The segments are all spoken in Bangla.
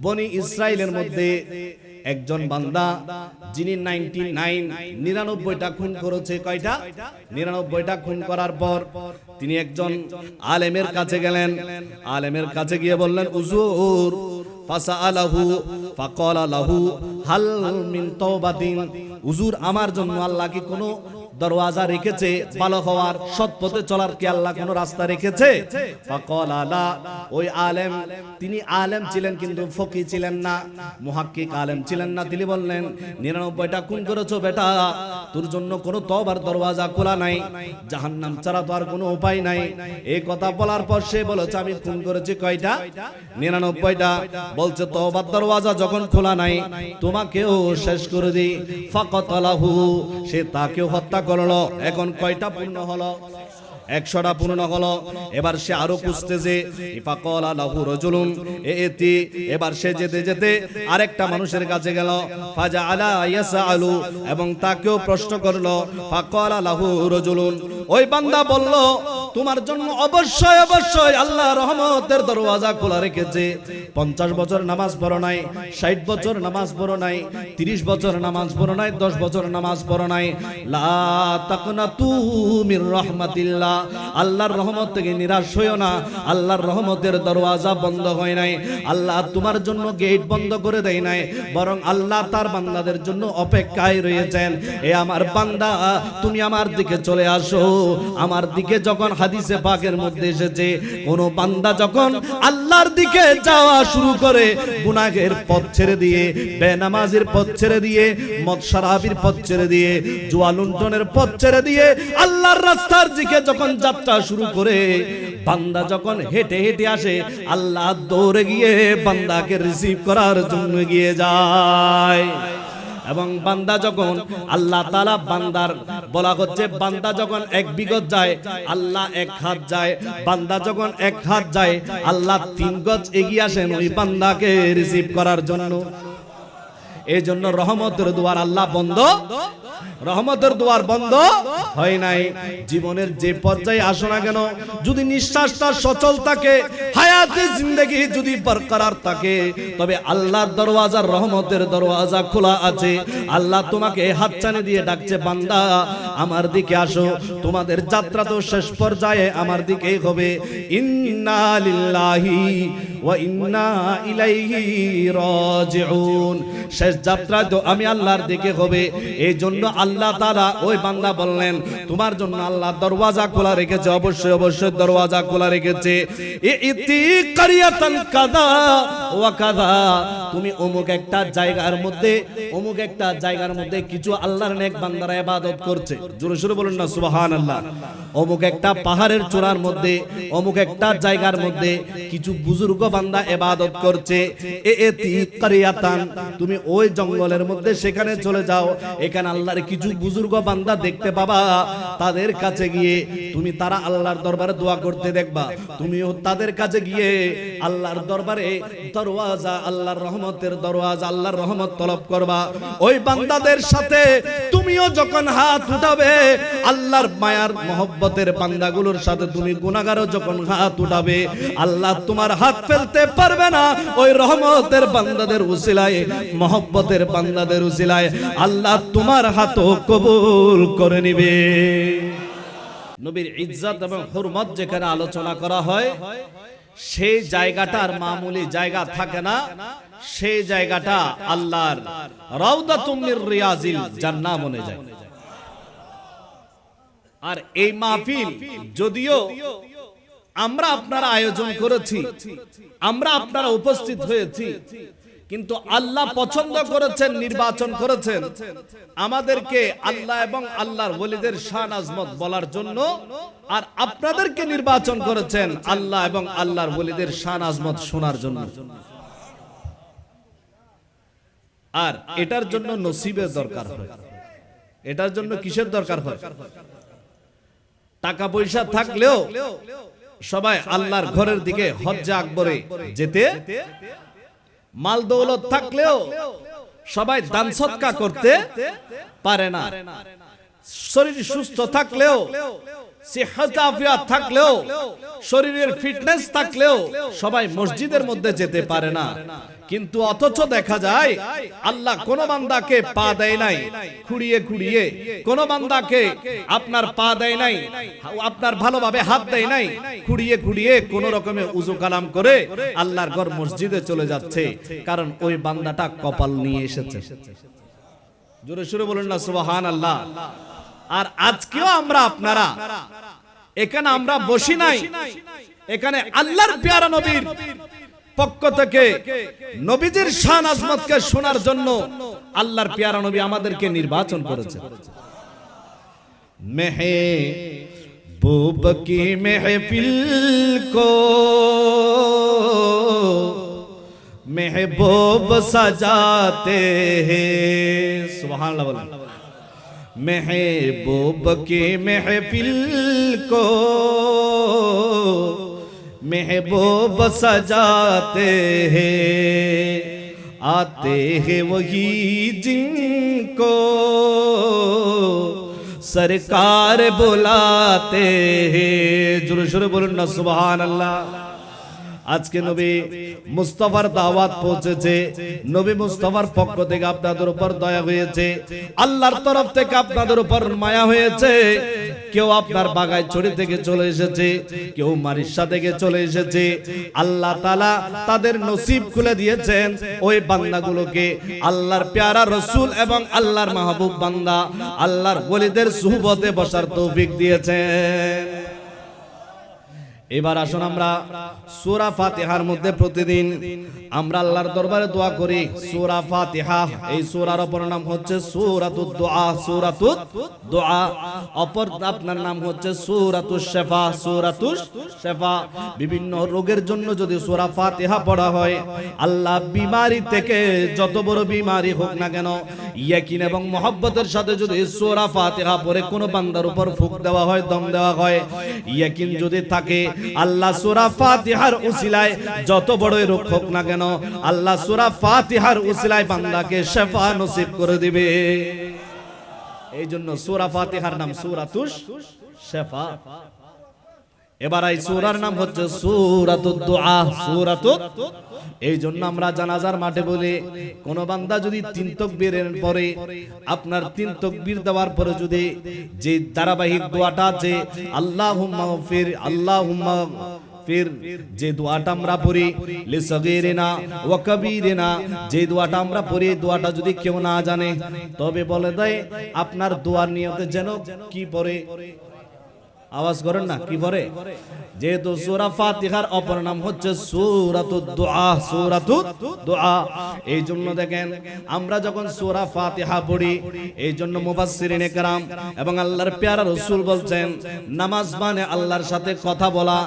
বনি ইসরাইলের মধ্যে একজন বান্দা যিনি 99টা খুন করেছে। কয়টা? 99টা খুন করার পর তিনি একজন আলেমের কাছে গেলেন। আলেমের কাছে গিয়ে বললেন, হুজুর, ফাসাআলাহু ফাকালা লাহু হাল মিন তাওবাতিন, হুজুর আমার জন্য আল্লাহ কি কোনো দরওয়াজা রেখেছে? ভালো হওয়ার, সৎ পথে চলার কি আল্লাহ কোনো রাস্তা রেখেছে? ফাকালা লা। ওই আলেম, তিনি আলেম ছিলেন কিন্তু ফকি ছিলেন না, মুহাক্কিক আলেম ছিলেন না। তিনি বললেন, 99টা খুন করেছো বেটা, তোর জন্য কোনো তওবার দরওয়াজা খোলা নাই, জাহান্নাম ছাড়া তো আর কোনো উপায় নাই। এই কথা বলার পর সে বলেছে, আমি খুন করেছি কয়টা? 99টা। বলছে তওবার দরওয়াজা যখন খোলা নাই, তোমাকেও শেষ করে দিই। ফাকাতালাহু, সে তাকেও হত্যা করলো। এখন কয়টা পূর্ণ হলো? 100টা পূর্ণ হলো। এবার সে আরো খুঁজতেছে। ফাকালা লাহু রাজুলুন এতি, এবার সে যেতে যেতে আরেকটা মানুষের কাছে গেল। ফাজাআলা ইয়াসআলু, এবং তাকেও প্রশ্ন করলো। ফাকালা লাহু রাজুলুন, ওই বান্দা বলল, তোমার জন্য অবশ্যই অবশ্যই আল্লাহ রহমতের দরওয়াজা খোলা রেখেছে। 50 বছর নামাজ পড়ো নাই, 60 বছর নামাজ পড়ো নাই, 30 বছর নামাজ পড়ো নাই, 10 বছর নামাজ পড়ো নাই। লা তাকনাতু মির রাহমাতিল্লাহ, আল্লাহর রহমত থেকে নিরাশ হইও না। আল্লাহর রহমতের দরওয়াজা বন্ধ হয় নাই, আল্লাহ তোমার জন্য গেট বন্ধ করে দেয় নাই, বরং আল্লাহ তার বান্দাদের জন্য অপেক্ষায় রয়েছেন। এ আমার বান্দা, তুমি আমার দিকে চলে আসো। আমার দিকে যখন হাদিসে পাকের মধ্যে এসেছে, কোন বান্দা যখন আল্লাহর দিকে যাওয়া শুরু করে, গুনাহের পথ ছেড়ে দিয়ে, বেনামাজির পথ ছেড়ে দিয়ে, মদ শরাবির পথ ছেড়ে দিয়ে, জুয়া লুণ্ঠনের পথ ছেড়ে দিয়ে আল্লাহর রাস্তার দিকে যখন যাত্রা শুরু করে, বান্দা যখন হেঁটে হেঁটে আসে, আল্লাহ দৌড়ে গিয়ে বান্দাকে রিসিভ করার জন্য গিয়ে যায়। এবং বান্দা যখন, আল্লাহ তাআলা বান্দার বলা হচ্ছে, বান্দা যখন 1 বিগত যায়, আল্লাহ 1 হাত যায়। বান্দা যখন 1 হাত যায়, আল্লাহ 3 গজ এগিয়ে আসেন ওই বান্দাকে রিসিভ করার জন্য। এই জন্য রহমতের দুয়ার আল্লাহ বন্ধ, রহমতের দুয়ার বন্ধ হয় নাই। জীবনের যে পর্যায়ে আসো না কেন, যদি নিঃশ্বাসটা সচল থাকে, হায়াতে জিন্দেগি যদি বরকরার থাকে, তবে আল্লাহর দরওয়াজা, রহমতের দরওয়াজা খোলা আছে। আল্লাহ তোমাকে হাতছানি দিয়ে ডাকছে, বান্দা আমার দিকে আসো। তোমাদের যাত্রা তো শেষ পর্যায়ে আমার দিকেই হবে। ইন্না লিল্লাহি ওয়া ইন্না ইলাইহি রাজিউন, শেষ যাত্রা তো আমি আল্লাহর দিকে হবে। এই জন্য আল্লাহ তাআলা ওই বান্দা বললেন, তোমার জন্য আল্লাহ দরওয়াজা খোলা রেখেছে, অবশ্যই অবশ্যই দরওয়াজা খোলা রেখেছে। ইতি কারিয়াতান কাযা ওয়া কাযা, তুমি অমুক একটা জায়গার মধ্যে, অমুক একটা জায়গার মধ্যে কিছু আল্লাহর নেক বান্দারা ইবাদত করছে। জোরে জোরে বলুন না সুবহানাল্লাহ। অমুক একটা পাহাড়ের চূড়ার মধ্যে, অমুক একটা জায়গার মধ্যে কিছু বুজুর্গ বান্দা ইবাদত করছে। ইতি কারিয়াতান, তুমি ওই জঙ্গলের মধ্যে সেখানে চলে যাও। এখানে আল্লাহর কিছু বুজুর্গ বান্দা দেখতে পাবা। তাদের কাছে গিয়ে তুমি, তারা আল্লাহর দরবারে দোয়া করতে দেখবা, তুমিও তাদের কাছে গিয়ে আল্লাহর দরবারে দরওয়াজা, আল্লাহর রহমতের দরওয়াজা, আল্লাহর রহমত তলব করবা। ওই বান্দাদের সাথে তুমিও যখন হাত উঠাবে, আল্লাহর মায়ার মহব্বতের বান্দাগুলোর সাথে তুমি গুনাহগারও যখন হাত উঠাবে, আল্লাহ তোমার হাত ফেলতে পারবে না। ওই রহমতের বান্দাদের উসিলায়, মহব্বতের বান্দাদের উসিলায় আল্লাহ তোমার হাতও কবুল করে নিবে। নবীর ইজ্জত এবং হুরমত যেখানে আলোচনা করা হয়, সেই জায়গাটার মামুলি জায়গা থাকে না, সেই জায়গাটা আল্লাহর রাউদাতুম মির রিয়াজিল জান্নাহ বনে যায়। আর এই মাহফিল যদিও আমরা আপনারা আয়োজন করেছি, আমরা আপনারা উপস্থিত হয়েছি, কিন্তু আল্লাহ পছন্দ করেছেন, নির্বাচন করেছেন আমাদেরকে আল্লাহ এবং আল্লাহর ওলিদের শান আজমত বলার জন্য, আর আপনাদেরকে নির্বাচন করেছেন আল্লাহ এবং আল্লাহর ওলিদের শান আজমত শোনার জন্য। আর এটার জন্য নসিবের দরকার হয়। এটার জন্য কিসের দরকার হয়? টাকা পয়সা থাকলেও সবাই আল্লাহর ঘরের দিকে হজ্জে আকবরে যেতে, মাল দৌলত থাকলেও সবাই দান সদকা করতে পারে না। শরীর সুস্থ থাকলেও সিহহাত আফিয়াত থাকলেও, শরীরের ফিটনেস থাকলেও সবাই মসজিদের মধ্যে যেতে পারে না। কিন্তু অথচ দেখা যায় আল্লাহ কোন বান্দাকে পা দেয় নাই খুঁড়িয়ে খুঁড়িয়ে, কোন বান্দাকে আপনার পা দেয় নাই, আপনার ভালোভাবে হাত দেয় নাই, খুঁড়িয়ে খুঁড়িয়ে কোন রকমে উযু কালাম করে আল্লাহর ঘর মসজিদে চলে যাচ্ছে, কারণ ওই বান্দাটা কপাল নিয়ে এসেছে। জোরে সুরে বলুন না সুবহানাল্লাহ। আর আজকেও আমরা আপনারা এখানে আমরা বসি নাই, এখানে আল্লাহর প্যারা নবীর পক্ষ থেকে নবীজির শান আজমতকে শোনার জন্য আল্লাহর প্যারা নবী আমাদেরকে নির্বাচন করেছেন। মেহবুব কি মেহফিল কো মেহবুব সজাতে हैं, সুবহানাল্লাহ বলেন। महबूब की महफिल को महबूब सजाते हैं, आते हैं वही जिनको सरकार बुलाते हैं। जुर जुर बोलना सुभान अल्लाह। আজকে নবী মুস্তাফার দাওয়াত পৌঁছেছে, নবী মুস্তাফার পক্ষ থেকে আপনাদের উপর দয়া হয়েছে, আল্লাহর তরফ থেকে আপনাদের উপর মায়া হয়েছে। কেউ আপনার বাগাইছড়ি থেকে চলে এসেছে, কেউ মারিশা থেকে চলে এসেছে। আল্লাহ তাআলা তাদের নসিব খুলে দিয়েছেন ওই বান্দাগুলোকে আল্লাহর প্যারা রাসূল এবং আল্লাহর মাহবুব বান্দা, আল্লাহর ওলিদের সুহবতে বসার তৌফিক দিয়েছেন। এবার আসুন আমরা সূরা ফাতিহার মধ্যে প্রতিদিন আমরা আল্লাহর দরবারে দোয়া করি। সূরা ফাতিহা, এই সূরার অপর নাম হচ্ছে সূরাতুদ দুআ, সূরাতুদ দুআ। অপর আপনার নাম হচ্ছে সূরাতুশ শিফা, সূরাতুশ শিফা। বিভিন্ন রোগের জন্য যদি সূরা ফাতিহা পড়া হয়, আল্লাহ বিমারি থেকে যত বড় বিমারি হোক না কেন, ইয়াকিন এবং মহব্বতের সাথে যদি সূরা ফাতিহা পড়ে কোন বান্দার উপর ফুঁক দেওয়া হয়, দম দেওয়া হয়, ইয়াকিন যদি থাকে, আল্লাহ সূরা ফাতিহার উসিলায় যত বড় রোগ হোক না কেন, আল্লাহ সূরা ফাতিহার উসিলায় বান্দাকে শিফা নসিব করে দিবে। এই জন্য সূরা ফাতিহার নাম সূরাতুশ শিফা। এবার এই সূরার নাম হচ্ছে সূরাতুদ দুআ, সূরাতুদ। এই জন্য আমরা জানাজার মাঠে বলি, কোন বান্দা যদি 3 তাকবীরের পরে, আপনার 3 তাকবীর দেওয়ার পরে যদি যে ধারাবাহিক দোয়াটা আছে আল্লাহুম্মা গফির, আল্লাহুম্মা ফির, যে দোয়াটা আমরা পড়ি লিসগীরিনা ওয়া কবীরিনা, যে দোয়াটা আমরা পড়ি, দোয়াটা যদি কেউ না জানে তবে বলে দেয় আপনার দোয়ার নিয়তে যেন কি পড়ে, আওয়াজ করেন না, কি পড়ে? যেহেতু সূরা ফাতিহার অপর নাম হচ্ছে সূরাতুদ দুআ, সূরাতুদ দুআ। এই জন্য দেখেন আমরা যখন সূরা ফাতিহা পড়ি, এই জন্য মুফাসসিরিনে কেরাম এবং আল্লাহর প্যারা রাসূল বলছেন, নামাজ মানে আল্লাহর সাথে কথা বলা।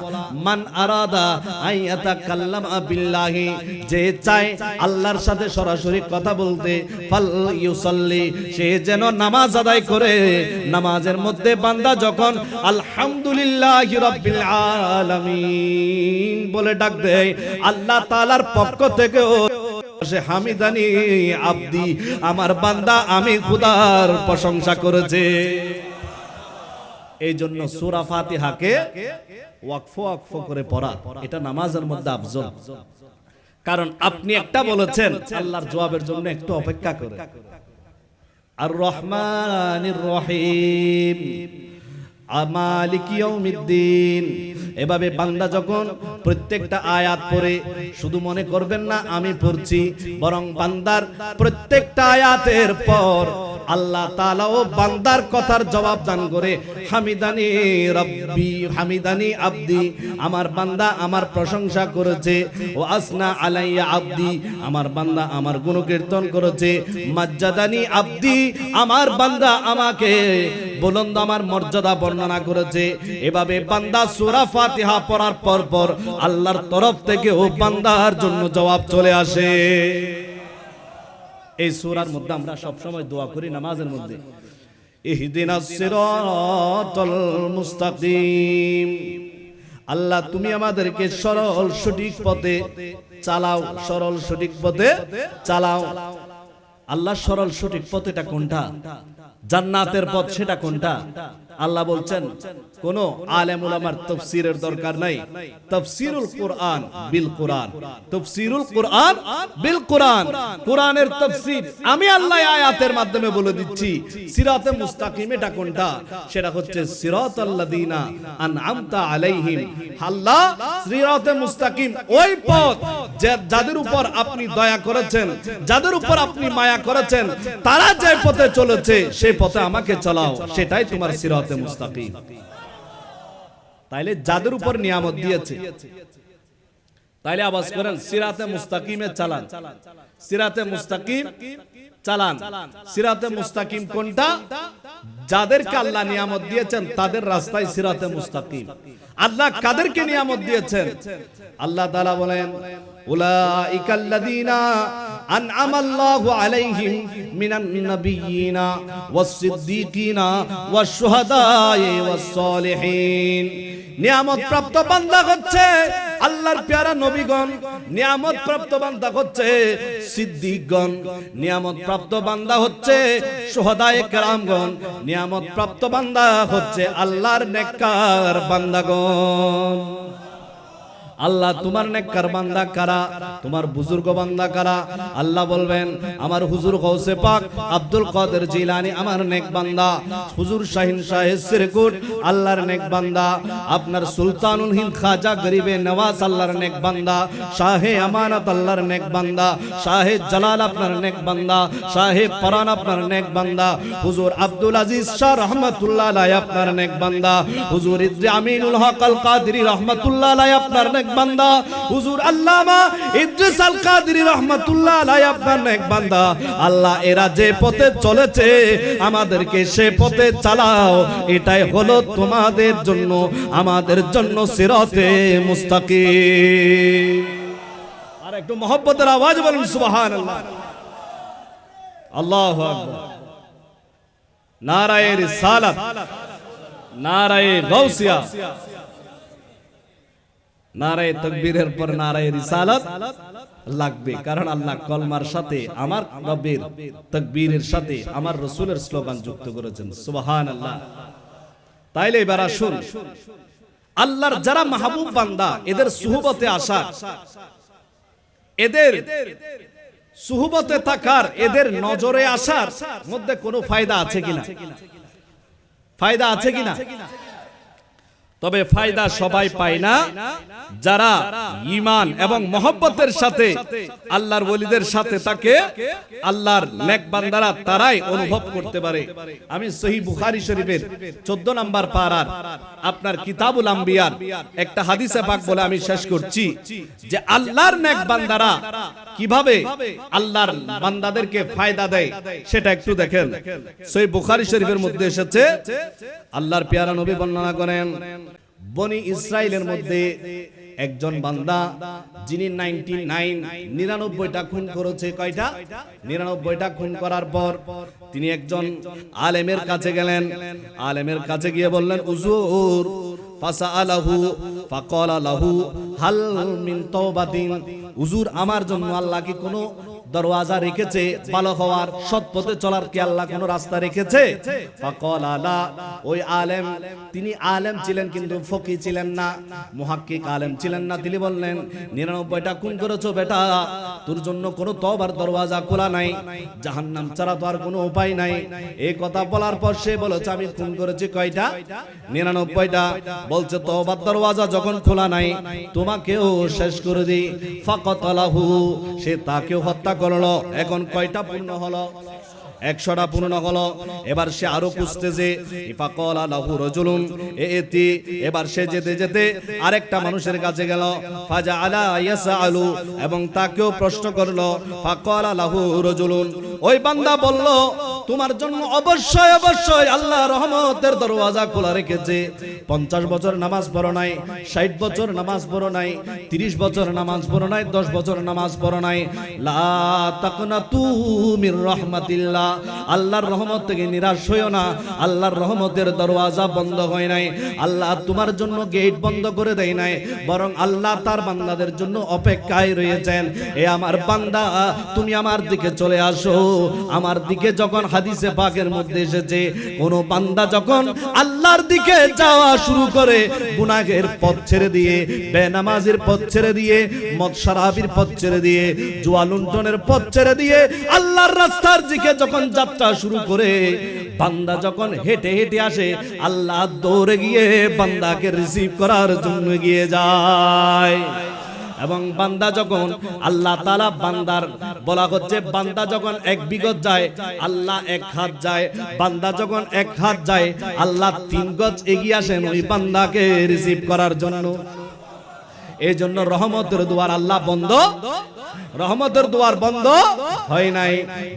মান আরাদা আইয়াতাকাল্লামা বিল্লাহি, যে চায় আল্লাহর সাথে সরাসরি কথা বলতে, ফাল ইউসাল্লি, সে যেন নামাজ আদায় করে। নামাজের মধ্যে বান্দা যখন আলহামদুলিল্লাহি রাব্বিল আলামিন বলে ডাক দেয়, আল্লাহ তাআলার পক্ষ থেকে সে হামিদানি আব্দি, আমার বান্দা আমি খোদার প্রশংসা করেছে। এই জন্য সূরা ফাতিহাকে ওয়াকফ ওয়াকফ করে পড়া, এটা নামাজের মধ্যে আফজল। কারণ আপনি একটা বলেছেন, আল্লাহর জবাবের জন্য একটু অপেক্ষা করে। আর রহমানির রহিম, মালিক ইয়াউমিদ্দিন, এভাবে বান্দা যখন প্রত্যেকটা আয়াত পড়ে শুধু মনে করবেন না আমি পড়ছি, বরং বান্দার প্রত্যেকটা আয়াতের পর আল্লাহ তাআলা ও বান্দার কথার জবাব দান করে, হামিদানি রাব্বি হামিদানি আব্দি, আমার বান্দা আমার প্রশংসা করেছে, ও আসনা আলাইয়া আব্দি, আমার বান্দা আমার গুণকীর্তন করেছে, মাজ্জাদানি আব্দি, আমার বান্দা আমাকে বুলন্দ আমার মর্যাদা বর্ণনা করেছে। এভাবে বান্দা সূরা ফাতিহা পড়ার পর পর আল্লাহর তরফ থেকে ও বান্দার জন্য জবাব চলে আসে। এই সূরার মধ্যে আমরা সব সময় দোয়া করি নামাজের মধ্যে, ইহদিনাস সিরাতাল মুস্তাকিম, আল্লাহ তুমি আমাদেরকে সরল সঠিক পথে চালাও, সরল সঠিক পথে চালাও। আল্লাহ সরল সঠিক পথ এটা কোনটা? জান্নাতের পথ সেটা কোনটা? আল্লাহ বলছেন কোন আলেম উলামার তাফসীরের দরকার নাই, তাফসীরুল কোরআন বিল কোরআন, তাফসীরুল কোরআন বিল কোরআন, কোরআনের তাফসীর আমি আল্লাহ আয়াতের মাধ্যমে বলে দিচ্ছি। সিরাতে মুস্তাকিম এটা কোনটা? সেটা হচ্ছে সিরাতাল্লাযিনা আনআমতা আলাইহিম। আল্লাহ সিরাতে মুস্তাকিম ওই পথ যাদের উপর আপনি দয়া করেছেন, যাদের উপর আপনি মায়া করেছেন, তারা যে পথে চলেছে সেই পথে আমাকে চালাও, সেটাই তোমার সিরাতে মুস্তাকিম। তাইলে যাদের উপর নিয়ামত দিয়েছে, তাইলে আওয়াজ করেন সিরাতে মুস্তাকিমে চালান, সিরাতে মুস্তাকিম চালান। সিরাতে মুস্তাকিম কোনটা? যাদেরকে আল্লাহ নিয়ামত দিয়েছেন তাদের রাস্তায় সিরাতে মুস্তাকিম। আল্লাহ কাদেরকে নিয়ামত দিয়েছেন? আল্লাহ তাআলা বলেন উলাইকাল্লাযীনা আনআমাল্লাহু আলাইহিম মিনান নাবিয়্যিনা ওয়াস-সিদ্দীকিনা ওয়াশ-শুহাদায়ে ওয়াস-সালিহিন। নিয়ামত প্রাপ্ত বান্দা হচ্ছে আল্লাহর প্যারা নবীগণ, নিয়ামত প্রাপ্ত বান্দা হচ্ছে সিদ্দিকগণ, নিয়ামত প্রাপ্ত বান্দা হচ্ছে শুহাদায়ে কেরামগণ, নিয়ামত প্রাপ্ত বান্দা হচ্ছে আল্লাহর নেককার বান্দাগণ। আল্লাহ তোমার নেককার বান্দা কারা? তোমার বুজুর্গ বান্দা কারা? আল্লাহ বলবেন আমার হুজুর গৌসে পাক আব্দুল কাদের জিলানী আমার নেক বান্দা, হুজুর শাহিন শাহে সিরকুট আল্লাহর নেক বান্দা, আপনার সুলতানুল হিন্দ খাজা গরিবে নওয়াজ আল্লাহর নেক বান্দা, শাহে আমানত আল্লাহর নেক বান্দা, শাহে জালাল আপনার নেক বান্দা, শাহে পরান আপনার নেক বান্দা, হুজুর আব্দুল আজিজ শাহ রহমাতুল্লাহ আলাইহি আপনার নেক বান্দা, হুজুর ইদ্রি আমিনুল হক আল কাদরি রহমাতুল্লাহ আলাইহি আপনার নেক বান্দা, হুজুর আল্লামা ইদ্রিস আল কাদরি রহমাতুল্লাহ আলাইহি আপনার নেক বান্দা। আল্লাহ এরা যে পথে চলেছে আমাদেরকে সে পথে চালাও, এটাই হলো তোমাদের জন্য আমাদের জন্য সিরাতে মুস্তাকিম। আর একটু মহব্বতের আওয়াজ বলুন সুবহানাল্লাহ। আল্লাহু আকবার। নারায়ে রিসালাত, নারায়ে গাউসিয়া, নারায়ে তাকবীরের পর নারায়ে রিসালাত লাগবে, কারণ আল্লাহ কলমার সাথে আমার রবের তাকবীরের সাথে আমার রাসূলের স্লোগান যুক্ত করেছেন সুবহানাল্লাহ। তাইলে এবার আসুন আল্লাহর যারা মাহবুব বান্দা এদের সুহবতে আসা, এদের সুহবতে থাকার, এদের নজরে আসার মধ্যে কোনো ফায়দা আছে কিনা? ফায়দা আছে কিনা? তবে ফায়দা সবাই পায় না। যারা ঈমান এবং মহব্বতের সাথে আল্লাহর ওলিদের সাথে থাকে, আল্লাহর নেক বান্দারা তারাই অনুভব করতে পারে। আমি সহিহ বুখারী শরীফের 14 নম্বর পারার আপনার কিতাবুল আম্বিয়ার একটা হাদিসে পাক বলে আমি শেষ করছি যে আল্লাহর নেক বান্দারা কিভাবে আল্লাহর বান্দাদেরকে ফায়দা দেয় সেটা একটু দেখেন। সহিহ বুখারী শরীফের মধ্যে এসেছে, আল্লাহর পেয়ারা নবী বর্ণনা করেন বনি ইসরাইলের মধ্যে একজন বান্দা যিনি 99টা খুন করেছে। কয়টা? 99টা খুন করার পর তিনি একজন আলেমের কাছে গেলেন। আলেমের কাছে গিয়ে বললেন হুজুর ফাসাআলাহু ফাকালা লাহু হাল মিন তাওবাতিন, হুজুর আমার জন্য আল্লাহ কি কোনো দরওয়াজা রেখেছে? ভালো হওয়ার, সৎ পথে চলার কি আল্লাহ কোনো রাস্তা রেখেছে? ফাকালা লা। ওই আলেম, তিনি আলেম ছিলেন কিন্তু ফকি ছিলেন না, মুহাক্কিক আলেম ছিলেন না। তিনি বললেন 99টা খুন করেছো বেটা, তোর জন্য কোনো তওবার দরওয়াজা খোলা নাই, জাহান্নাম ছাড়া তো আর কোনো উপায় নাই। এই কথা বলার পর সে বলেছে আমি খুন করেছি কয়টা? 99টা। বলছে তওবার দরওয়াজা যখন খোলা নাই তোমাকেও শেষ করে দিই। ফাকাতালাহু, সে তাকেও হত্যা করলো। এখন কয়টা পূর্ণ হলো? 100টা পূর্ণ হলো। এবার সে আরো খুঁজতেছে, ফাকালা লাহু রাজুলুন এতি, এবার সে যেতে যেতে আরেকটা মানুষের কাছে গেল, ফাজাআলা ইয়াসআলু, এবং তাকেও প্রশ্ন করলো। ফাকালা লাহু রাজুলুন, ওই বান্দা বলল তোমার জন্য অবশ্যই অবশ্যই আল্লাহ রহমতের দরওয়াজা খোলা রেখেছে। 50 বছর নামাজ পড়ো নাই, 60 বছর নামাজ পড়ো নাই, 30 বছর নামাজ পড়ো নাই, 10 বছর নামাজ পড়ো নাই, লা তাকনাতু মির রাহমাতিল্লাহ, আল্লাহর রহমত থেকে নিরাশ হইও না। আল্লাহর রহমতের দরওয়াজা বন্ধ হয় নাই, আল্লাহ তোমার জন্য গেট বন্ধ করে দেয় নাই, বরং আল্লাহ তার বান্দাদের জন্য অপেক্ষায় রয়েছেন। এ আমার বান্দা, তুমি আমার দিকে চলে আসো। আমার দিকে যখন হাদিসে পাকের মধ্যে এসেছে, কোন বান্দা যখন আল্লাহর দিকে যাওয়া শুরু করে, গুনাহের পথ ছেড়ে দিয়ে, বেনামাজির পথ ছেড়ে দিয়ে, মদ শরাবির পথ ছেড়ে দিয়ে, জুয়া লুণ্ঠনের পথ ছেড়ে দিয়ে আল্লাহর রাস্তার দিকে যখন যাত্রা শুরু করে, বান্দা যখন হেঁটে হেঁটে আসে, আল্লাহ দৌড়ে গিয়ে বান্দাকে রিসিভ করার জন্য গিয়ে যায়। এবং বান্দা যখন আল্লাহ তাআলা বান্দার বলা হচ্ছে, বান্দা যখন 1 বিগত যায় আল্লাহ 1 হাত যায়, বান্দা যখন 1 হাত যায় আল্লাহ 3 গজ এগিয়ে আসেন ওই বান্দাকে রিসিভ করার জন্য। এই জন্য রহমতের দুয়ার আল্লাহ বন্ধ, রহমতের দুয়ার বন্ধ হয় নাই।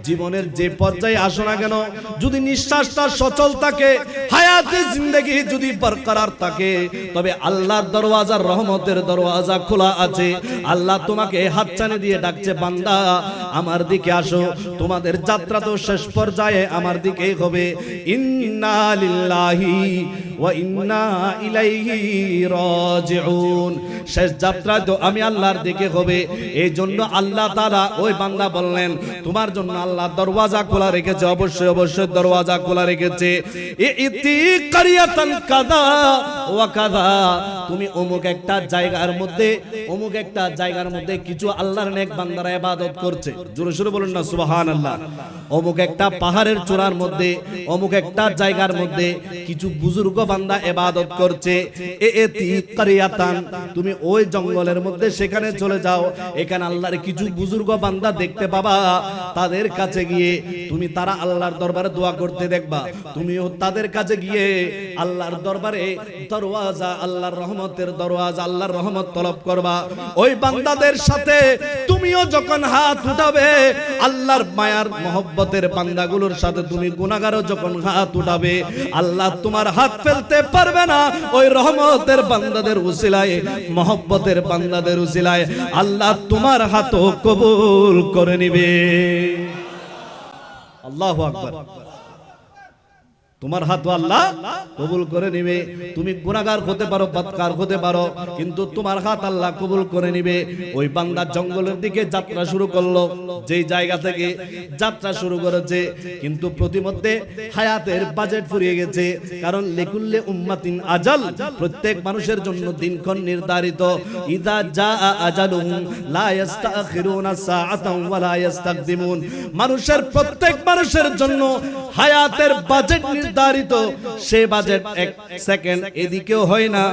জীবনের যে পর্যায়ে আসো না কেন, যদি নিঃশ্বাসটা সচল থাকে, হায়াতে জিন্দেগি যদি বরকরার থাকে, তবে আল্লাহর দরওয়াজা, রহমতের দরওয়াজা খোলা আছে। আল্লাহ তোমাকে হাতছানি দিয়ে ডাকছে, বান্দা আমার দিকে আসো, তোমাদের যাত্রা তো শেষ পর্যায়ে আমার দিকেই হবে। ইন্না লিল্লাহি ওয়া ইন্না ইলাইহি রাজিউন, শেষ যাত্রা তো আমি আল্লাহর দিকে হবে। এই জন্য আল্লাহ তাআলা ওই বান্দা বললেন, তোমার জন্য আল্লাহ দরওয়াজা খোলা রেখেছে, অবশ্যই অবশ্যই দরওয়াজা খোলা রেখেছে। ইতি কারিয়াতান কাযা ওয়া কাযা, তুমি অমুক একটা জায়গার মধ্যে, অমুক একটা জায়গার মধ্যে কিছু আল্লাহর নেক বান্দারা ইবাদত করছে, জোরে জোরে বলুন না সুবহানাল্লাহ। অমুক একটা পাহাড়ের চূড়ার মধ্যে, অমুক একটা জায়গার মধ্যে কিছু বুজুর্গ বান্দা ইবাদত করছে। ইতি কারিয়াতান, তুমি ওই জঙ্গলের মধ্যে সেখানে চলে যাও, এখানে আল্লাহর কিছু বুজুর্গ বান্দা দেখতে পাবা, তাদের কাছে গিয়ে তুমি তারা আল্লাহর দরবারে দোয়া করতে দেখবা, তুমিও তাদের কাছে গিয়ে আল্লাহর দরবারে দরওয়াজা, আল্লাহর রহমতের দরওয়াজা, আল্লাহর রহমত তলব করবা। ওই বান্দাদের সাথে তুমিও যখন হাত উঠাবে, আল্লাহর মায়ার মহব্বতের বান্দাগুলোর সাথে তুমি গুনাহগারও যখন হাত উঠাবে, আল্লাহ তোমার হাত ফেলতে পারবে না। ওই রহমতের বান্দাদের উসিলায়, মহব্বতের বান্দাদের উসিলায় আল্লাহ তোমার হাতও কবুল করে নিবে। আল্লাহু আকবার। তোমার হাত আল্লাহ কবুল করে নিবে। তুমি গুনাহগার হতে পারো, বদকার হতে পারো, কিন্তু তোমার হাত আল্লাহ কবুল করে নিবে। ওই বান্দা জঙ্গলের দিকে যাত্রা শুরু করলো, যেই জায়গা থেকে যাত্রা শুরু করেছে, কিন্তু প্রতিমধ্যে হায়াতের বাজেট ফুরিয়ে গেছে। কারণ লিকুল্লি উম্মাতিন আজাল, প্রত্যেক মানুষের জন্য দিনক্ষণ নির্ধারিত। ইযা জাআ আজালুহুম লা ইস্তাখিরুনা সাআতান ওয়া লা ইস্তাকদিমুন, মানুষের প্রত্যেক মানুষের জন্য হায়াতের বাজেট নির্ধারিত। সে বাজেট 1 সেকেন্ড এদিকেও হয় না,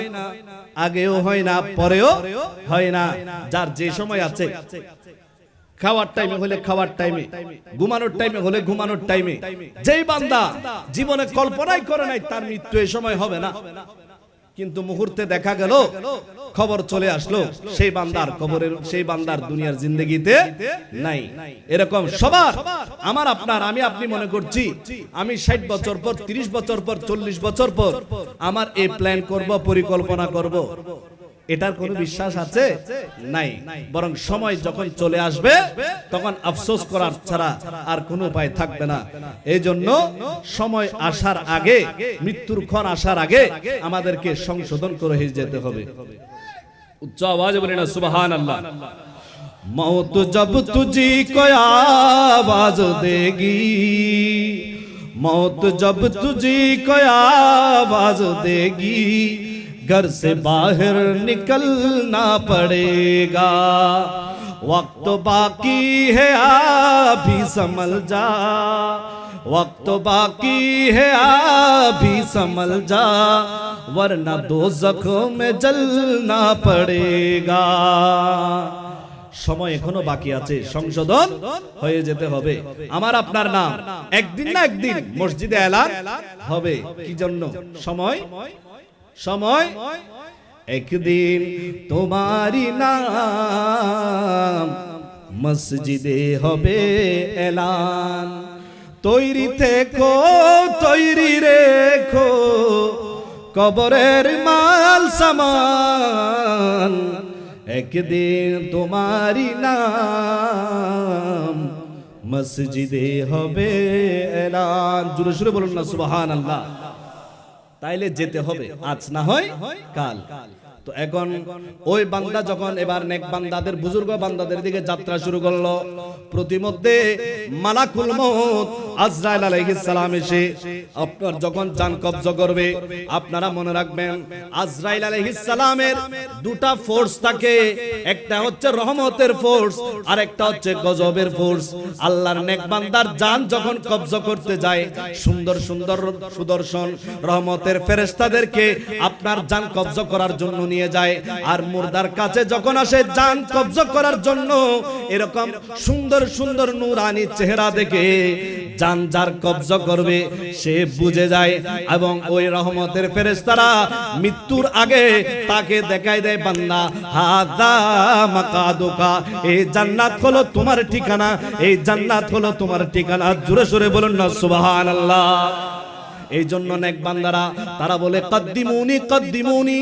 আগেও হয় না, পরেও হয় না। যার যে সময় আছে, খাওয়ার টাইমে হলে খাওয়ার টাইমে, ঘুমানোর টাইমে হলে ঘুমানোর টাইমে। যেই বান্দা জীবনে কল্পনাই করে নাই তার মৃত্যু এই সময় হবে না, কিন্তু মুহূর্তে দেখা গেল, খবর চলে আসলো, সেই বান্দার কবরের, সেই বান্দার দুনিয়ার জিন্দেগিতে নাই। এরকম সবার, আমার আপনার, আমি আপনি মনে করছি আমি 60 বছর পর, 30 বছর পর, 40 বছর পর আমার এই প্ল্যান করব, পরিকল্পনা করব, এটার কোনো বিশ্বাস আছে? নাই। বরং সময় যখন চলে আসবে তখন আফসোস করার ছাড়া আর কোনো উপায় থাকবে না। এই জন্য সময় আসার আগে, মৃত্যুর ক্ষণ আসার আগে আমাদেরকে সংশোধন করে যেতে হবে। উচ্চ আওয়াজে বলি না সুবহানাল্লাহ। मौत जब तुझी को आवाज देगी, मौत जब तुझी को आवाज देगी, घर से बाहर निकलना पड़ेगा। वक्त बाकी है अभी संभल जा, वक्त बाकी है अभी संभल जा, वरना दोज़ख में जलना पड़ेगा। সময় এখনো বাকি আছে, সংশোধন হয়ে যেতে হবে। আমার আপনার নাম একদিন না একদিন মসজিদে এলান হবে। কি জন্য? সময়, সময় একদিন তোমারি নাম মসজিদে হবে এলান। তৈরি থেকো, তৈরি রেখো কবরের মাল সামান, একদিন তোমারি নাম মসজিদে হবে এলান। জোরে জোরে বলুন না সুবহানাল্লাহ। তাইলে যেতে হবে, আজ না হয় কাল। তো এখন ওই বান্দা যখন এবার নেক বান্দাদের বুজুর্গ বান্দাদের দিকে যাত্রা শুরু করলো, প্রতিমধ্যে মালাকুল মউত আজরাইল আলাইহিস সালাম এসে আপনার যখন জান কবজ করবে, আপনারা মনে রাখবেন আজরাইল আলাইহিস সালামের দুটা ফোর্স থাকে, একটা হচ্ছে রহমতের ফোর্স আর একটা হচ্ছে গজবের ফোর্স। আল্লাহর নেক বান্দার জান যখন কবজ করতে যায়, সুন্দর সুন্দর সুদর্শন রহমতের ফেরেশতাদেরকে আপনার জান কবজ করার জন্য নিয়ে যায়। আর মুর্দার কাছে যখন আসে জান কবজ করার জন্য, এরকম সুন্দর সুন্দর নূরানি চেহারা দেখে জান যার কবজ করবে সে বুঝে যায়, এবং ওই রহমতের ফেরেশতারা মৃত্যুর আগে তাকে দেখায় দেয়, বান্দা হাদা মাকাদুকা, এই জান্নাত হলো তোমার ঠিকানা, এই জান্নাত হলো তোমার ঠিকানা। জোরে জোরে বলুন না সুবহানাল্লাহ। এই জন্য নেক বান্দারা তারা বলে কদ্দিমুনি কদ্দিমুনি,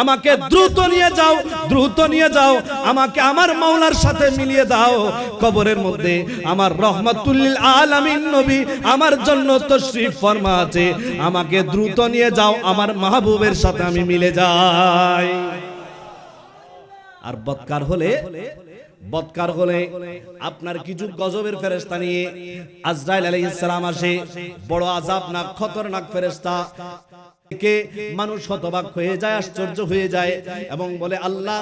আমাকে দ্রুত নিয়ে যাও, দ্রুত নিয়ে যাও, আমাকে আমার মাওলার সাথে মিলিয়ে দাও। কবরের মধ্যে আমার রহমাতুল লিল আলামিন নবী আমার জন্য তশরিফ ফরমা আছে, আমাকে দ্রুত নিয়ে যাও, আমার মাহবুবের সাথে আমি মিলে যাই। আর বদকার হলে আপনার কিছু গজবের ফেরেশতা নিয়ে আজরাইল আলাইহিস সালাম আসে, বড় আযাবনাক খতরনাক ফেরেশতা, কে মানুষ হতবাক হয়ে যায়, আশ্চর্য হয়ে যায় এবং বলে আল্লাহ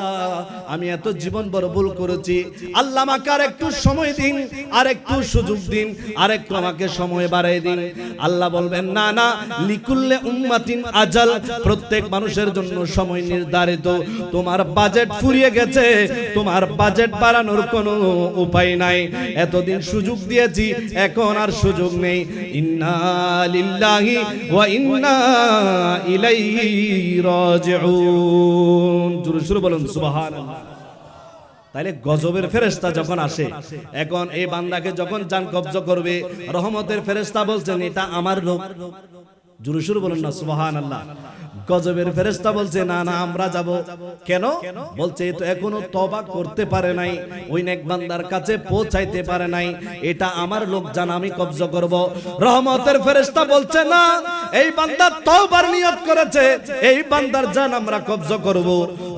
আমি এত জীবন বড় ভুল করেছি, আল্লাহ আমাকে আর একটু সময় দিন, আর একটু সুযোগ দিন, আর একটু আমাকে সময় বাড়াই দিন। আল্লাহ বলবেন না না, লিকুল্লে উম্মাতিন আজাল, প্রত্যেক মানুষের জন্য সময় নির্ধারিত, তোমার বাজেট ফুরিয়ে গেছে, তোমার বাজেট বাড়ানোর কোনো উপায় নাই, এতদিন সুযোগ দিয়েছি এখন আর সুযোগ নেই। ইন্না লিল্লাহি ওয়া ইন্না ইলাইহি রাজিউন। জোরে জোরে বলুন সুবহানাল্লাহ। তাইলে গজবের ফেরেশতা যখন আসে, এখন এই বান্দাকে যখন জান কবজ করবে, রহমতের ফেরেশতা বলছেন এটা আমার লোক। জোরে জোরে বলুন না সুবহানাল্লাহ। গজবের ফেরেশতা বলছে না না আমরা যাব। কেন? বলছে তো এখনো তওবা করতে পারে নাই, ওই নেক বান্দার কাছে পৌঁছাইতে পারে নাই, এটা আমার লোক জান আমি কবজ করব। রহমতের ফেরেশতা বলছে না, এই বান্দা তওবার নিয়ত করেছে, এই বান্দার জান আমরা কবজ করব।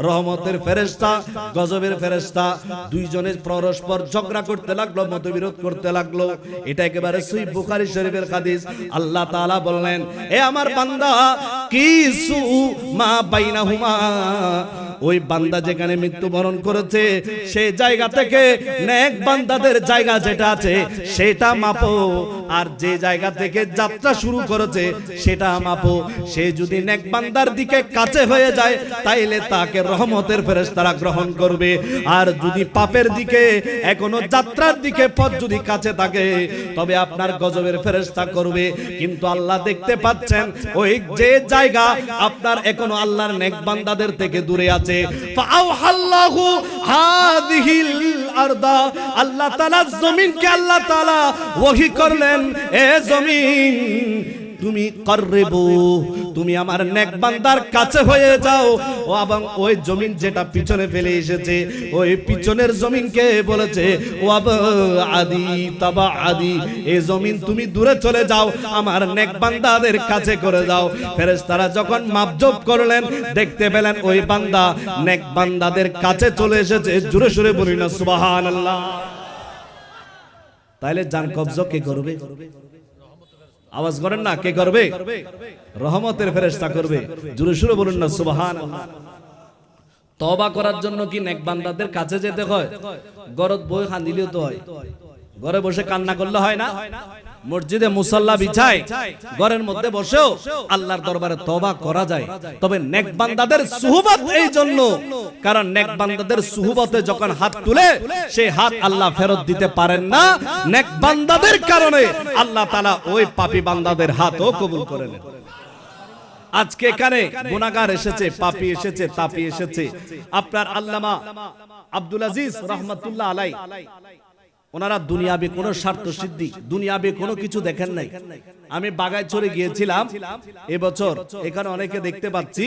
রহমতের ফেরেশতা গজবের ফেরেশতা দুইজনে পরস্পর ঝগড়া করতে লাগলো, মতবিরোধ করতে লাগলো। এটা একেবারে সহিহ বুখারী শরীফের হাদিস। আল্লাহ তাআলা বললেন, এ আমার বান্দা কিসু মা বাইনাহুমা, ওই বান্দা যেখানে মৃত্যুবরণ করেছে সেই জায়গা থেকে নেক বান্দাদের জায়গা যেটা আছে সেটা মাপো, আর যে জায়গা থেকে যাত্রা শুরু করেছে সেটা মাপো। সে যদি নেক বান্দার দিকে কাছে হয়ে যায় তাইলে তাকে রহমতের ফেরেশতারা গ্রহণ করবে, আর যদি পাপের দিকে এখনো যাত্রার দিকে পথ যদি কাছে থাকে তবে আপনার গজবের ফেরেশতা করবে। কিন্তু আল্লাহ দেখতে পাচ্ছেন ওই যে জায়গা আপনার এখনো আল্লাহর নেক বান্দাদের থেকে দূরে আছে, ফাআওহাল্লাহু হাযিহিল আরদা, আল্লাহ তাআলা জমিনকে আল্লাহ তাআলা ওহী করলেন, এ জমিন তুমি কররিবু, তুমি আমার নেক বান্দার কাছে হয়ে যাও। ও এবং ওই জমিন যেটা পিছনে ফেলে এসেছে ওই পিছনের জমিনকে বলেছে ও আদি তাবা আদি, এই জমিন তুমি দূরে চলে যাও, আমার নেক বান্দাদের কাছে করে যাও। ফেরেশতারা যখন মাপজোপ করলেন দেখতে পেলেন ওই বান্দা নেক বান্দাদের কাছে চলে এসেছে। জোরে সোরে বলি না সুবহানাল্লাহ। তাইলে জান কবজ কে করবে? আওয়াজ করেন না, কে করবে? রহমতের ফেরেশতা করবে। জোরে সোরে বলুন না সুবহানাল্লাহ। তওবা করার জন্য কি নেক বান্দাদের কাছে যেতে হয়? গরত বই খান্দিলেও তো হয়, ঘরে বসে কান্না করলে হয় না? মসজিদে মুসাল্লা বিছায় ঘরের মধ্যে বসেও আল্লাহর দরবারে তওবা করা যায়। তবে নেক বান্দাদের সুহবত এই জন্য, কারণ নেক বান্দাদের সুহবতে যখন হাত তুলে সেই হাত আল্লাহ ফেরত দিতে পারেন না, নেক বান্দাদের কারণে আল্লাহ তাআলা ওই পাপী বান্দাদের হাতও কবুল করে নেন। আজকে এখানে গুনাহগার এসেছে, পাপী এসেছে, তাপী এসেছে। আপনার আল্লামা আব্দুল আজিজ রাহমাতুল্লাহ আলাইহি ওনারা দুনিয়াবি কোনো স্বার্থ সিদ্ধি, দুনিয়াবি কোনো কিছু দেখেন নাই। আমি বাগাইছড়ি গিয়েছিলাম এবছর, এখানে অনেকে দেখতে পাচ্ছি,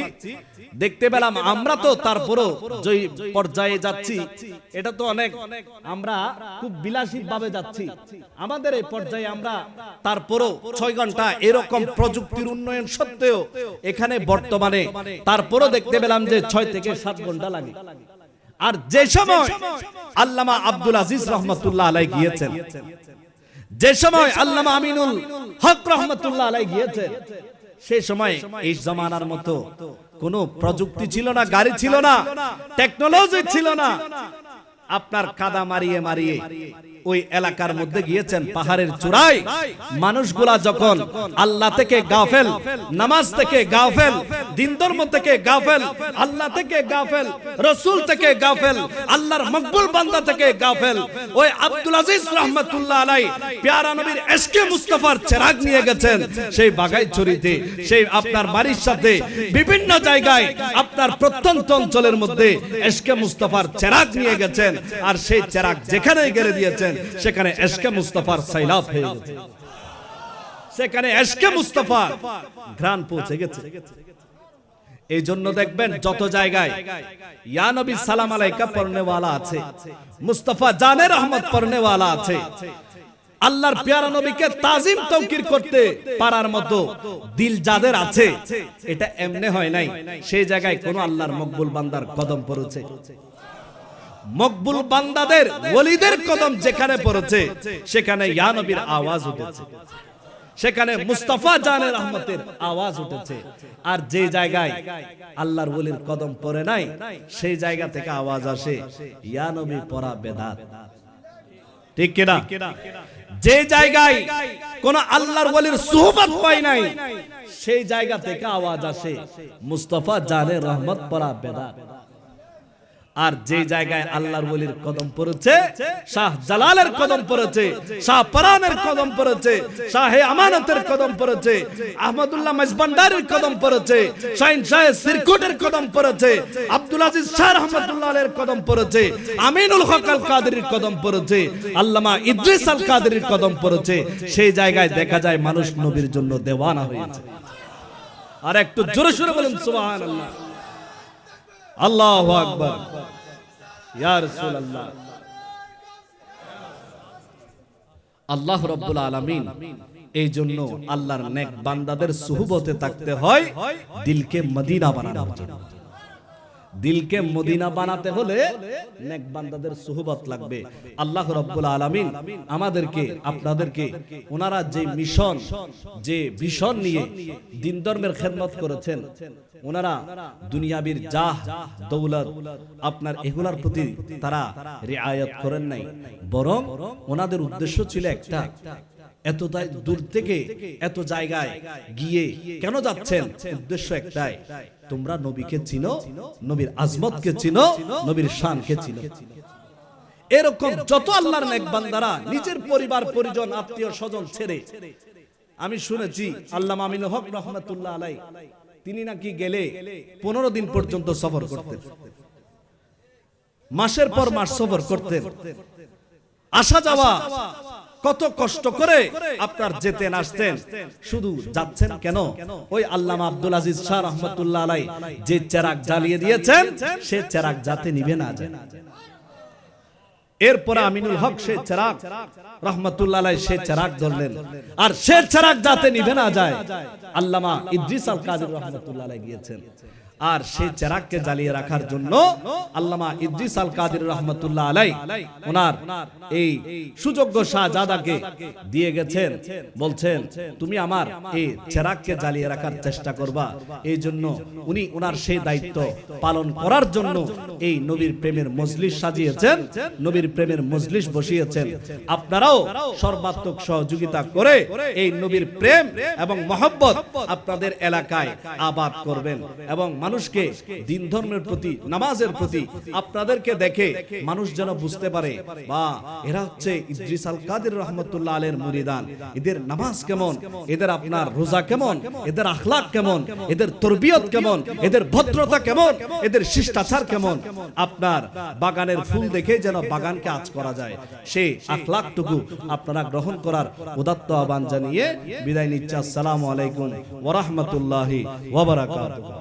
দেখতে পেলাম। আমরা তো তারপরও যে পর্যায়ে যাচ্ছি, এটা তো অনেক, আমরা খুব বিলাসী ভাবে যাচ্ছি। আমাদের এই পর্যায়ে আমরা তারপরও 6 ঘন্টা এরকম প্রযুক্তির উন্নয়ন সত্ত্বেও এখানে বর্তমানে তারপরও দেখতে পেলাম যে 6 থেকে 7 ঘন্টা লাগে। আর যে সময় আল্লামা আব্দুল আজিজ রহমতুল্লাহ আলাইহি গিয়েছেন, যে সময় আল্লামা আমিনুল হক রহমতুল্লাহ আলাইহি গিয়েছেন, সেই সময় এই জামানার মতো কোনো প্রযুক্তি ছিল না, গাড়ি ছিল না, টেকনোলজি ছিল না। আপনার কাদা মারিয়ে মারিয়ে ওই এলাকার মধ্যে গিয়েছেন, পাহাড়ের চূড়ায়। মানুষগুলা যখন আল্লাহ থেকে গাফেল, নামাজ থেকে গাফেল, দিন ধর্ম থেকে গাফেল, আল্লাহ থেকে গাফেল, রাসূল থেকে গাফেল, আল্লাহর মকবুল বান্দা থেকে গাফেল, ওই আব্দুল আজিজ রহমাতুল্লাহ আলাইহি প্যারা নবীর ইশকে মুস্তাফার চেরাগ নিয়ে গেছেন সেই বাগাইছড়িতে, সেই আপনার বাড়ির সাথে বিভিন্ন জায়গায় আপনার প্রত্যন্ত অঞ্চলের মধ্যে ইশকে মুস্তাফার চেরাগ নিয়ে গেছেন। আর সেই চেরাগ যেখানে গেড়ে দিয়েছেন সেখানে ইশকে মুস্তাফার সাইলাব হয়ে গেছে, সেখানে ইশকে মুস্তাফার ঘ্রাণ পৌঁছে গেছে। এই জন্য দেখবেন যত জায়গায় ইয়া নবী সালাম আলাইকা পড়নে ওয়ালা আছে, মুস্তাফা জানে রহমত পড়নে ওয়ালা আছে, আল্লাহর প্যারা নবীকে তাজিম তওকির করতে পারার মতো দিল যাদের আছে, এটা এমনি হয় নাই। সেই জায়গায় কোন আল্লাহর মকবুল বান্দার কদম পড়েছে, মকবুল বান্দাদের ওলিদের কদম যেখানে পড়েছে সেখানে ইয়া নবীর আওয়াজ উঠেছে, সেখানে মুস্তাফা জানে রহমতের আওয়াজ উঠেছে। আর যে জায়গায় আল্লাহর ওলির কদম পড়ে নাই সেই জায়গা থেকে আওয়াজ আসে ইয়া নবী পড়া বেদাত, ঠিক কিনা? যে জায়গায় কোন আল্লাহর ওলির সুহবত পায় নাই সেই জায়গা থেকে আওয়াজ আসে মুস্তাফা জানে রহমত পড়া বেদাত। আর যে জায়গায় আল্লাহর ওলির কদম পড়েছে, শাহ জালালের কদম পড়েছে, শাহ পরানের কদম পড়েছে, শাহে আমানতের কদম পড়েছে, আহমদুল্লাহ মজবান্ডারের কদম পড়েছে, শাহিন শাহে সিরকুটের কদম পড়েছে, আব্দুল আজিজ শাহ রহমাতুল্লাহ আলাইহির কদম পড়েছে, আমিনুল হক আল কাদেরীর কদম পড়েছে, আল্লামা ইদ্রিস আল কাদেরীর কদম পড়েছে। সেই জায়গায় দেখা যায় মানুষ নবীর জন্য দেওয়ানা হয়েছে। আর একটু জোরে সোরে বলেন সুবহানাল্লাহ, আল্লাহু আকবার, ইয়া রাসূলুল্লাহ। আল্লাহ রাব্বুল আলামিন এই জন্য আল্লাহর নেক বান্দাদের সুহবতে থাকতে হয় দিলকে মদিনা বানানোর জন্য। দিলকে মদিনা বানাতে হলে নেক বান্দাদের সুহবত লাগবে। আল্লাহ রাব্বুল আলামিন আমাদেরকে আপনাদেরকে ওনারা যে মিশন, যে ভিশন নিয়ে দ্বীন ধর্মের খেদমত করেছেন, ওনারা দুনিয়াবির জাহ দৌলত আপনার এগুলার প্রতি তারা রিআয়াত করেন নাই, বরং ওনাদের উদ্দেশ্য ছিল একটা, এত দূর থেকে এত জায়গায় গিয়ে কেন যাচ্ছেন? উদ্দেশ্য একটাই, তোমরা নবীকে চিনো, নবীর আজমতকে চিনো, নবীর শানকে চিনো। এরকম যত আল্লাহর নেক বান্দারা নিজের পরিবার পরিজন আত্মীয় স্বজন ছেড়ে, আমি শুনেছি আল্লামা আমিনুল হক রহমাতুল্লাহ আলাইহি তিনি নাকি গেলে 15 দিন পর্যন্ত সফর করতেন, মাসের পর মাস সফর করতেন, আসা যাওয়া কত কষ্ট করে আপনার যেতেন আসতেন। শুধু যাচ্ছেন কেন? ওই আল্লামা আব্দুল আজিজ শাহ রহমাতুল্লাহ আলাইহি যে চেরাগ জ্বালিয়ে দিয়েছেন সে চেরাগ যাতে নিভে না যায়। এরপরে আমিনুল হক সে চেরাগ রহমাতুল্লাহ আলাইহি সে চেরাগ ধরলেন, আর সে চেরাগ যাতে নিভে না যায় আল্লামা ইদ্রিস আল কাদের রহমাতুল্লাহ আলাইহি গিয়েছেন। আর সেই চেরাগকে জ্বালিয়ে রাখার জন্য আল্লামা ইদ্রিস আল কাদের রহমাতুল্লাহ আলাইহি ওনার এই সুযোগ্য শাহজাদাকে দিয়ে গেছেন, বলছেন তুমি আমার এই চেরাগকে জ্বালিয়ে রাখার চেষ্টা করবা। এই জন্য উনি ওনার সেই দায়িত্ব পালন করার জন্য এই নবীর প্রেমের মজলিস সাজিয়েছেন, নবীর প্রেমের মজলিস বসিয়েছেন। আপনারাও সর্বাত্মক সহযোগিতা করে এই নবীর প্রেম এবং মহব্বত আপনাদের এলাকায় আবাদ করবেন এবং মানুষকে দিন ধর্মের প্রতি, নামাজের প্রতি আপনাদেরকে দেখে মানুষ যেন বুঝতে পারে বা এরা হচ্ছে ইদ্রিস আল কাদের রহমতুল্লাহ আলাইহির মুরিদান। এদের নামাজ কেমন, এদের আপনার রোজা কেমন, এদের আখলাক কেমন, এদের তরবিয়ত কেমন, এদের ভদ্রতা কেমন, এদের শিষ্টাচার কেমন। আপনার বাগানের ফুল দেখে যেন বাগানকে আঁচ করা যায়, সেই আখলাকটুকু আপনারা গ্রহণ করার উদাত্ত আহ্বান জানিয়ে বিদায় নিচ্ছি। আসসালামু আলাইকুম ওয়া রাহমাতুল্লাহি ওয়া বারাকাতুহু।